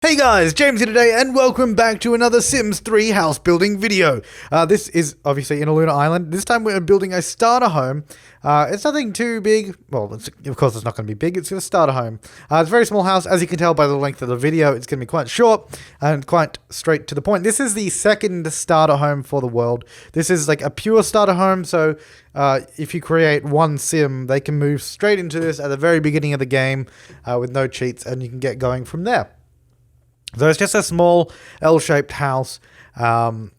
Hey guys, James here today, and welcome back to another Sims 3 house building video. This is obviously in Aluna Island. This time we're building a starter home. It's nothing too big. Well, of course it's not going to be big. It's a starter home. It's a very small house. As you can tell by the length of the video, it's going to be quite short and quite straight to the point. This is the second starter home for the world. This is like a pure starter home, so if you create one sim, they can move straight into this at the very beginning of the game with no cheats, and you can get going from there. So it's just a small L-shaped house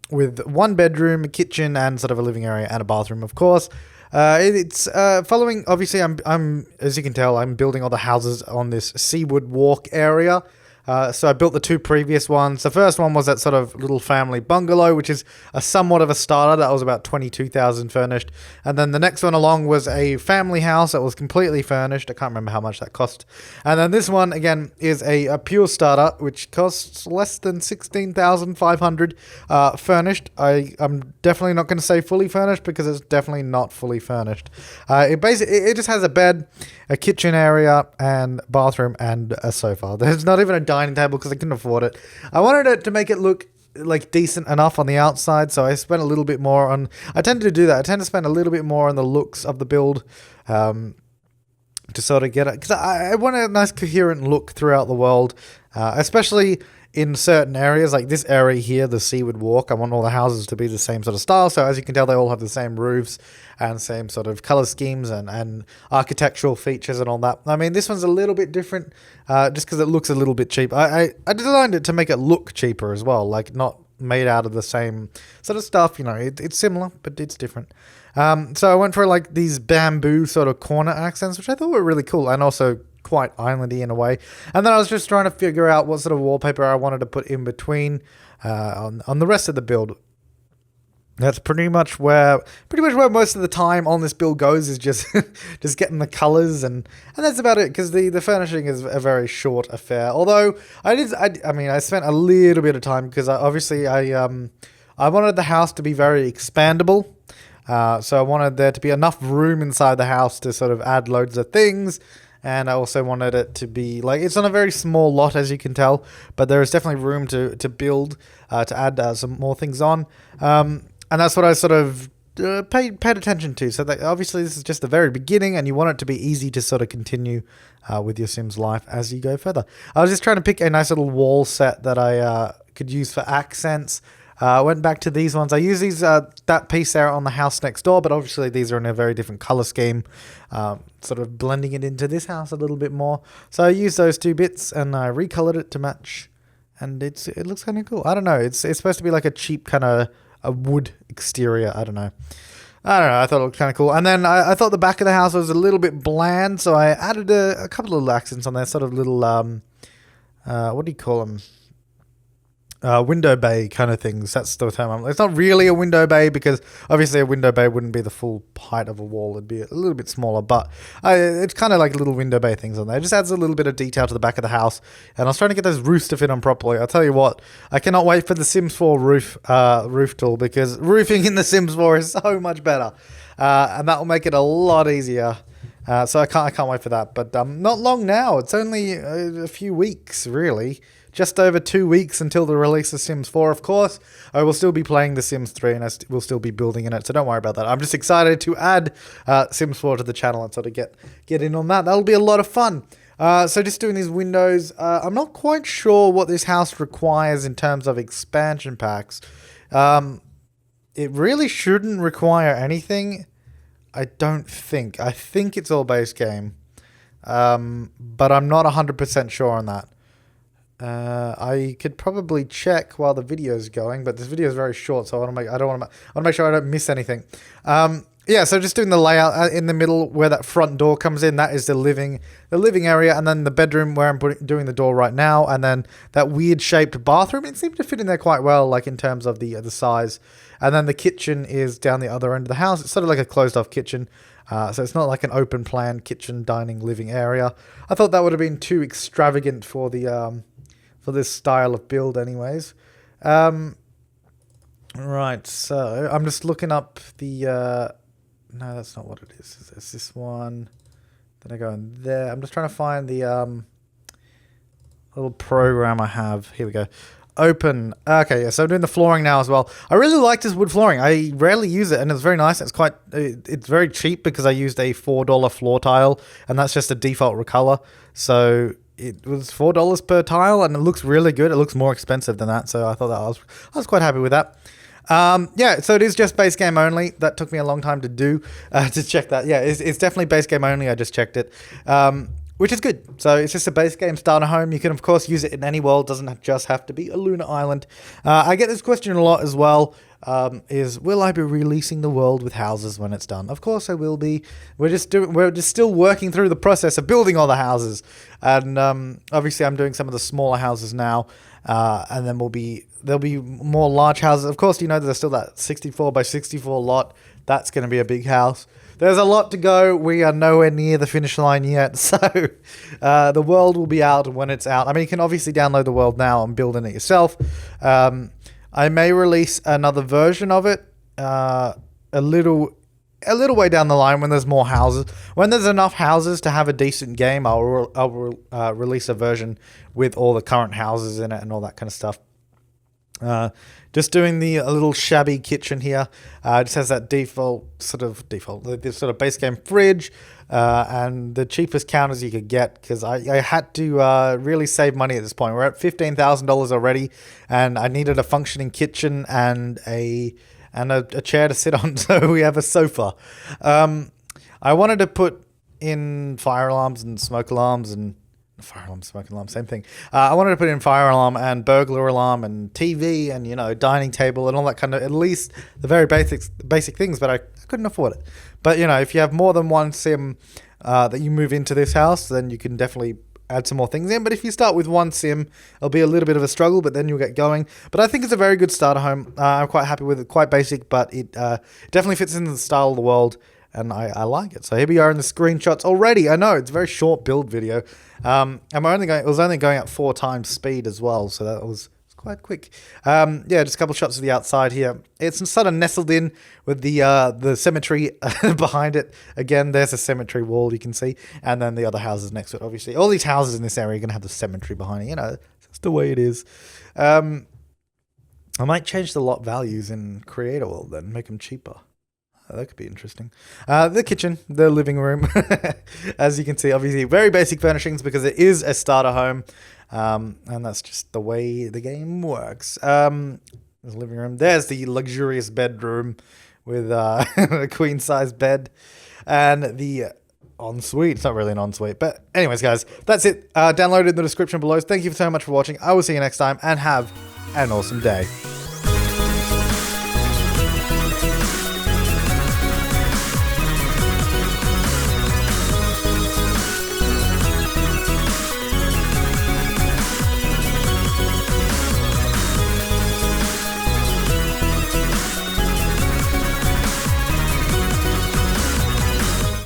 with one bedroom, a kitchen, and sort of a living area and a bathroom, of course. It's following. Obviously, I'm as you can tell, I'm building all the houses on this Seaward walk area. So I built the two previous ones. The first one was that sort of little family bungalow, which is a somewhat of a starter. That was about 22,000 furnished. And then the next one along was a family house that was completely furnished. I can't remember how much that cost. And then this one, again, is a pure starter, which costs less than 16,500 furnished. I'm definitely not going to say fully furnished because it's definitely not fully furnished. It just has a bed, a kitchen area, and bathroom, and a sofa. There's not even a dining table because I couldn't afford it. I wanted it to make it look like decent enough on the outside, so I spent a little bit more on. I tend to do that. I tend to spend a little bit more on the looks of the build to sort of get it, because I want a nice coherent look throughout the world, especially in certain areas like this area here, the Seaward Walk. I want all the houses to be the same sort of style. So as you can tell, they all have the same roofs and same sort of color schemes and architectural features and all that. I mean, this one's a little bit different just because it looks a little bit cheap. I designed it to make it look cheaper as well, like not made out of the same sort of stuff. You know, it's similar, but it's different. So I went for like these bamboo sort of corner accents, which I thought were really cool, and also quite islandy in a way. And then I was just trying to figure out what sort of wallpaper I wanted to put in between on the rest of the build. That's pretty much where most of the time on this build goes, is just just getting the colors, and that's about it, because the furnishing is a very short affair. Although I spent a little bit of time, because I wanted the house to be very expandable. So I wanted there to be enough room inside the house to sort of add loads of things. And I also wanted it to be like, it's on a very small lot, as you can tell, but there is definitely room to build, to add some more things on. And that's what I sort of paid attention to. So that obviously this is just the very beginning, and you want it to be easy to sort of continue with your Sims life as you go further. I was just trying to pick a nice little wall set that I could use for accents. I went back to these ones. I use these that piece there on the house next door, but obviously these are in a very different color scheme, sort of blending it into this house a little bit more. So I used those two bits and I recolored it to match, and it looks kind of cool. I don't know. It's supposed to be like a cheap kind of a wood exterior. I don't know. I thought it looked kind of cool. And then I thought the back of the house was a little bit bland, so I added a couple of little accents on there, sort of little what do you call them? Window bay kind of things. That's the term. It's not really a window bay, because obviously a window bay wouldn't be the full height of a wall. It'd be a little bit smaller, but it's kind of like little window bay things on there. It just adds a little bit of detail to the back of the house. And I was trying to get those roofs to fit on properly. I'll tell you what, I cannot wait for the Sims 4 roof tool, because roofing in the Sims 4 is so much better, and that will make it a lot easier. So I can't wait for that. But not long now. It's only a few weeks, really. Just over 2 weeks until the release of Sims 4, of course. I will still be playing The Sims 3, and I will still be building in it, so don't worry about that. I'm just excited to add Sims 4 to the channel and sort of get in on that. That'll be a lot of fun. So just doing these windows. I'm not quite sure what this house requires in terms of expansion packs. It really shouldn't require anything, I don't think. I think it's all base game, but I'm not 100% sure on that. I could probably check while the video is going, but this video is very short, so I want to make sure I don't miss anything. Yeah, so just doing the layout in the middle where that front door comes in. That is the living area, and then the bedroom where I'm doing the door right now, and then that weird shaped bathroom. It seemed to fit in there quite well, like in terms of the size. And then the kitchen is down the other end of the house. It's sort of like a closed off kitchen. So it's not like an open plan kitchen, dining, living area. I thought that would have been too extravagant for this style of build anyways. Right, so I'm just looking up the... no, that's not what it is. It's this one. Then I go in there. I'm just trying to find the little program I have. Here we go. Open. Okay, yeah, so I'm doing the flooring now as well. I really like this wood flooring. I rarely use it, and it's very nice. It's very cheap because I used a $4 floor tile, and that's just a default color. So it was $4 per tile, and it looks really good. It looks more expensive than that, so I thought that I was quite happy with that. Yeah, so it is just base game only. That took me a long time to do, to check that. Yeah, it's definitely base game only. I just checked it. Which is good. So it's just a base game starter home. You can, of course, use it in any world. Doesn't just have to be Aluna Island. I get this question a lot as well. Will I be releasing the world with houses when it's done? Of course I will be. We're just still working through the process of building all the houses. And obviously I'm doing some of the smaller houses now. And then there'll be more large houses. Of course, there's still that 64 by 64 lot. That's going to be a big house. There's a lot to go. We are nowhere near the finish line yet. So the world will be out when it's out. I mean, you can obviously download the world now and build in it yourself. I may release another version of it a little way down the line when there's more houses. When there's enough houses to have a decent game, I'll release a version with all the current houses in it and all that kind of stuff. Just doing a little shabby kitchen here. It just has that this sort of base game fridge, and the cheapest counters you could get, because I had to really save money at this point. We're at $15,000 already, and I needed a functioning kitchen and a chair to sit on, so we have a sofa. I wanted to put in fire alarms and smoke alarms and fire alarm, smoke alarm, same thing. I wanted to put in fire alarm and burglar alarm and TV and, dining table and all that kind of, at least the very basic things, but I couldn't afford it. But, if you have more than one sim that you move into this house, then you can definitely add some more things in. But if you start with one sim, it'll be a little bit of a struggle, but then you'll get going. But I think it's a very good starter home. I'm quite happy with it, quite basic, but it definitely fits into the style of the world. And I like it. So here we are in the screenshots already. I know it's a very short build video. It was only going at 4 times speed as well, so that was quite quick. Just a couple shots of the outside here. It's sort of nestled in with the cemetery behind it. Again, there's a cemetery wall you can see, and then the other houses next to it. Obviously, all these houses in this area are going to have the cemetery behind it. That's the way it is. I might change the lot values in Creator World then, make them cheaper. That could be interesting. The kitchen, the living room, as you can see, obviously very basic furnishings because it is a starter home, and that's just the way the game works. There's a living room. There's the luxurious bedroom with a queen-size bed and the ensuite. It's not really an ensuite, but anyways, guys, that's it. Download it in the description below. Thank you so much for watching. I will see you next time, and have an awesome day.